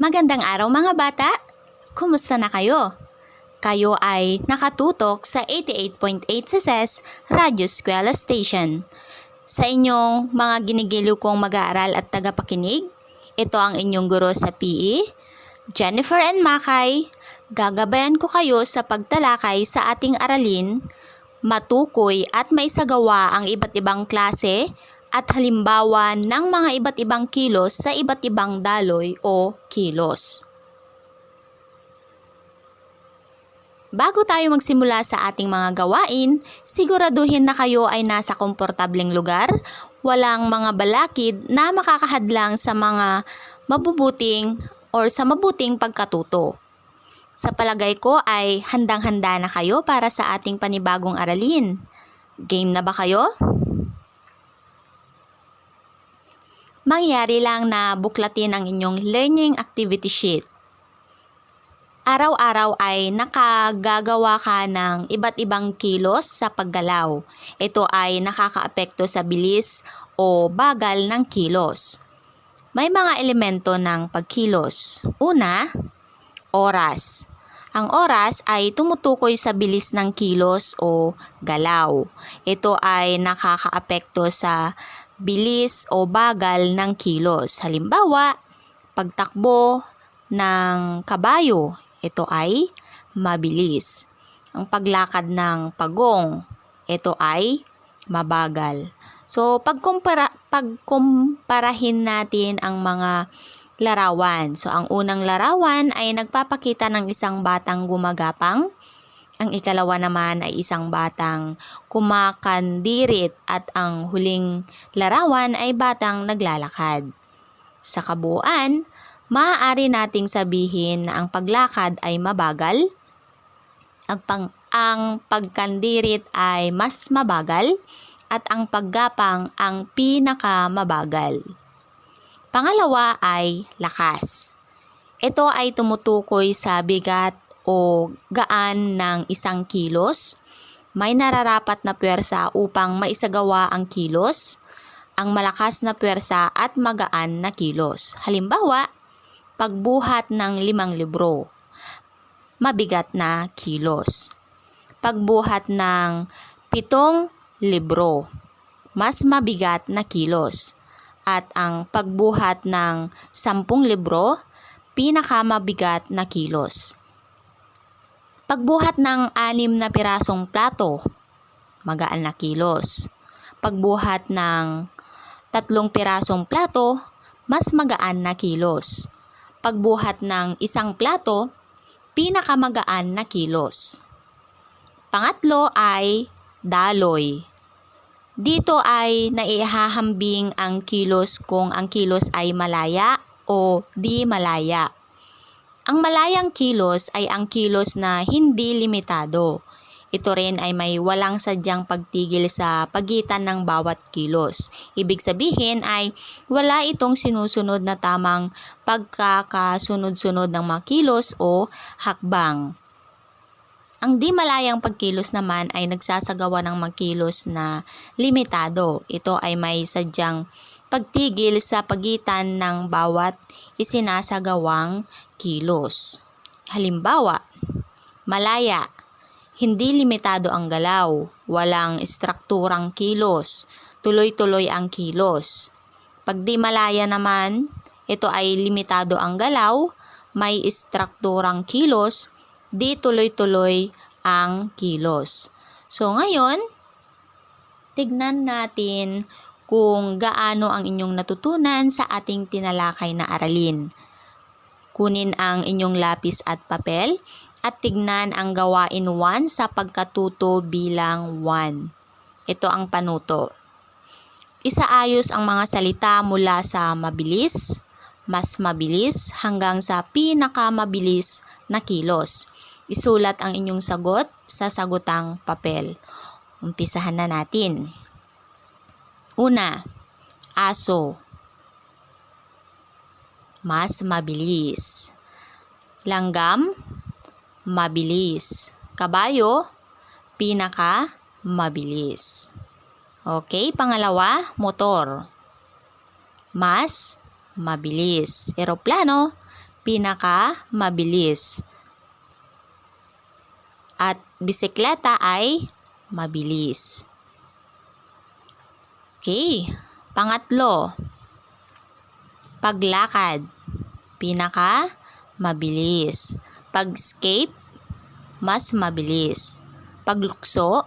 Magandang araw mga bata! Kumusta na kayo? Kayo ay nakatutok sa 88.8 SES Radyo Eskwela Station. Sa inyong mga ginigiliw kong mag-aaral at tagapakinig, ito ang inyong guro sa PE, Jennifer and Makay. Gagabayan ko kayo sa pagtalakay sa ating aralin, matukoy at maisagawa ang iba't ibang klase at halimbawa ng mga iba't ibang kilos sa iba't ibang daloy o kilos. Bago tayo magsimula sa ating mga gawain, siguraduhin na kayo ay nasa komportableng lugar, walang mga balakid na makakahadlang sa mga mabubuting or sa mabuting pagkatuto. Sa palagay ko ay handang-handa na kayo para sa ating panibagong aralin. Game na ba kayo? Mangyari lang na buklatin ang inyong learning activity sheet. Araw-araw ay nakagagawa ka ng iba't ibang kilos sa paggalaw. Ito ay nakakaapekto sa bilis o bagal ng kilos. May mga elemento ng pagkilos. Una, oras. Ang oras ay tumutukoy sa bilis ng kilos o galaw. Ito ay nakakaapekto sa bilis o bagal ng kilos. Halimbawa, pagtakbo ng kabayo. Ito ay mabilis. Ang paglakad ng pagong, ito ay mabagal. So, pagkumparahin natin ang mga larawan. So, ang unang larawan ay nagpapakita ng isang batang gumagapang. Ang ikalawa naman ay isang batang kumakandirit at ang huling larawan ay batang naglalakad. Sa kabuuan, maaari nating sabihin na ang paglakad ay mabagal, ang pagkandirit ay mas mabagal, at ang paggapang ang pinakamabagal. Pangalawa ay lakas. Ito ay tumutukoy sa bigat o gaan ng isang kilos. May nararapat na puwersa upang maisagawa ang kilos, ang malakas na puwersa at magaan na kilos. Halimbawa, pagbuhat ng 5 libro, mabigat na kilos. Pagbuhat ng 7 libro, mas mabigat na kilos. At ang pagbuhat ng 10 libro, pinakamabigat na kilos. Pagbuhat ng 6 na pirasong plato, magaan na kilos. Pagbuhat ng 3 pirasong plato, mas magaan na kilos. Pagbuhat ng 1 plato, pinakamagaan na kilos. Pangatlo ay daloy. Dito ay naihahambing ang kilos kung ang kilos ay malaya o di malaya. Ang malayang kilos ay ang kilos na hindi limitado. Ito rin ay may walang sadyang pagtigil sa pagitan ng bawat kilos. Ibig sabihin ay wala itong sinusunod na tamang pagkakasunod-sunod ng mga kilos o hakbang. Ang di malayang pagkilos naman ay nagsasagawa ng mga kilos na limitado. Ito ay may sadyang pagtigil sa pagitan ng bawat isinasagawang kilos. Halimbawa, malaya. Hindi limitado ang galaw, walang strukturang kilos, tuloy-tuloy ang kilos. Pag di malaya naman, ito ay limitado ang galaw, may strukturang kilos, di tuloy-tuloy ang kilos. So ngayon, tignan natin kung gaano ang inyong natutunan sa ating tinalakay na aralin. Kunin ang inyong lapis at papel at tignan ang gawain 1 sa pagkatuto bilang 1. Ito ang panuto. Isaayos ang mga salita mula sa mabilis, mas mabilis, hanggang sa pinakamabilis na kilos. Isulat ang inyong sagot sa sagutang papel. Umpisahan na natin. Una, aso. Mas mabilis. Langgam, mabilis. Kabayo, pinaka mabilis. Okay, pangalawa, motor. Mas mabilis. Eroplano, pinakamabilis. At bisikleta ay mabilis. Okay. Pangatlo, paglakad, pinakamabilis. Pag-escape, mas mabilis. Paglukso,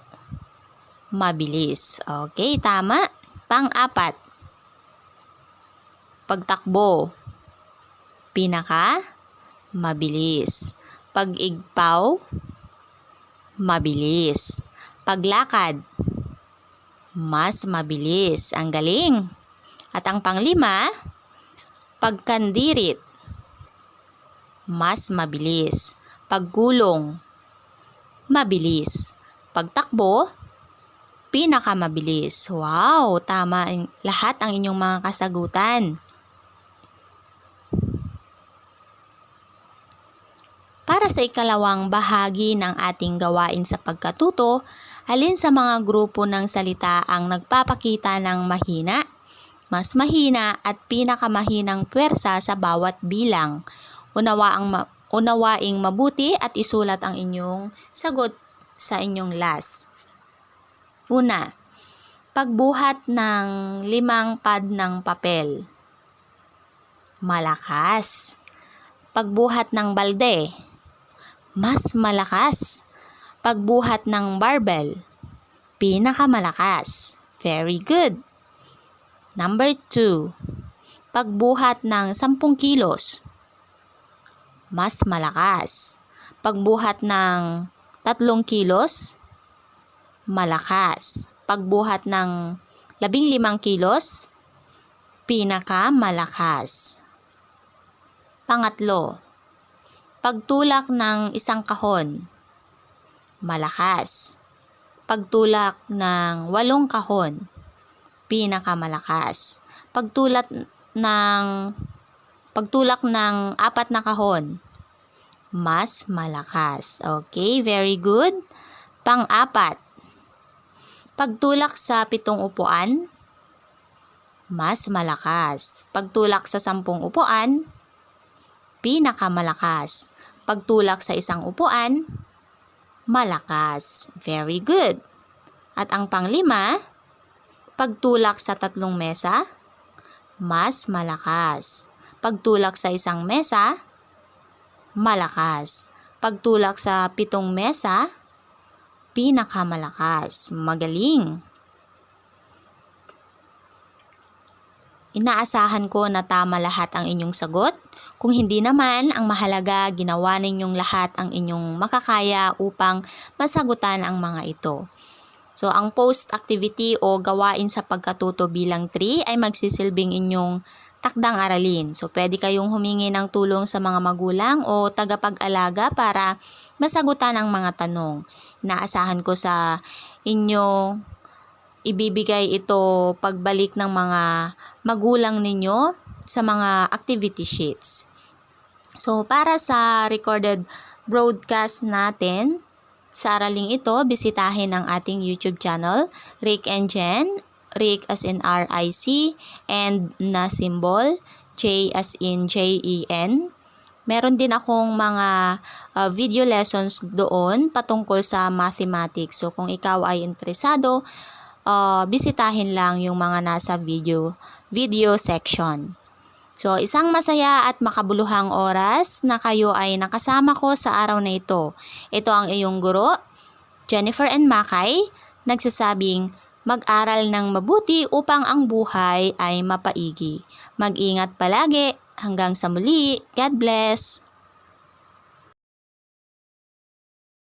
mabilis. Okay, tama. Pang-apat, pagtakbo, mabilis. Pag-igpaw, mabilis. Paglakad, mas mabilis. Ang galing. At ang panglima, pagkandirit, mas mabilis. Paggulong, mabilis. Pagtakbo, pinakamabilis. Wow, tama lahat ang inyong mga kasagutan. Para sa ikalawang bahagi ng ating gawain sa pagkatuto, alin sa mga grupo ng salita ang nagpapakita ng mahina, mas mahina at pinakamahinang puwersa sa bawat bilang? Unawaing mabuti at isulat ang inyong sagot sa inyong last. Una, pagbuhat ng 5 pad ng papel. Malakas. Pagbuhat ng balde. Mas malakas. Pagbuhat ng barbell. Pinakamalakas. Very good. Number 2, pagbuhat ng 10 kilos. Mas malakas. Pagbuhat ng 3 kilos, malakas. Pagbuhat ng 15 kilos, pinakamalakas. Pangatlo, pagtulak ng 1 kahon, malakas. Pagtulak ng 8 kahon, pinakamalakas. Pagtulak ng 4 na kahon, mas malakas. Okay, very good. Pang-apat, pagtulak sa 7 upuan, mas malakas. Pagtulak sa 10 upuan, pinakamalakas. Pagtulak sa 1 upuan, malakas. Very good. At ang panglima, pagtulak sa 3 mesa, mas malakas. Pagtulak sa 1 mesa, malakas. Pagtulak sa 7 mesa, pinakamalakas. Magaling. Inaasahan ko na tama lahat ang inyong sagot. Kung hindi naman, ang mahalaga, ginawa ninyong lahat ang inyong makakaya upang masagutan ang mga ito. So, ang post-activity o gawain sa pagkatuto bilang 3 ay magsisilbing inyong takdang aralin. So, pwede kayong humingi ng tulong sa mga magulang o tagapag-alaga para masagutan ang mga tanong. Inaasahan ko sa inyo ibibigay ito pagbalik ng mga magulang ninyo sa mga activity sheets. So, para sa recorded broadcast natin, sa araling ito, bisitahin ang ating YouTube channel, Rick and Jen, Rick as in R-I-C, and na symbol, J as in J-E-N. Meron din akong mga video lessons doon patungkol sa mathematics. So, kung ikaw ay interesado, bisitahin lang yung mga nasa video section. So, isang masaya at makabuluhang oras na kayo ay nakasama ko sa araw na ito. Ito ang iyong guro, Jennifer and Makay, nagsasabing mag-aral ng mabuti upang ang buhay ay mapaigi. Mag-ingat palagi. Hanggang sa muli. God bless!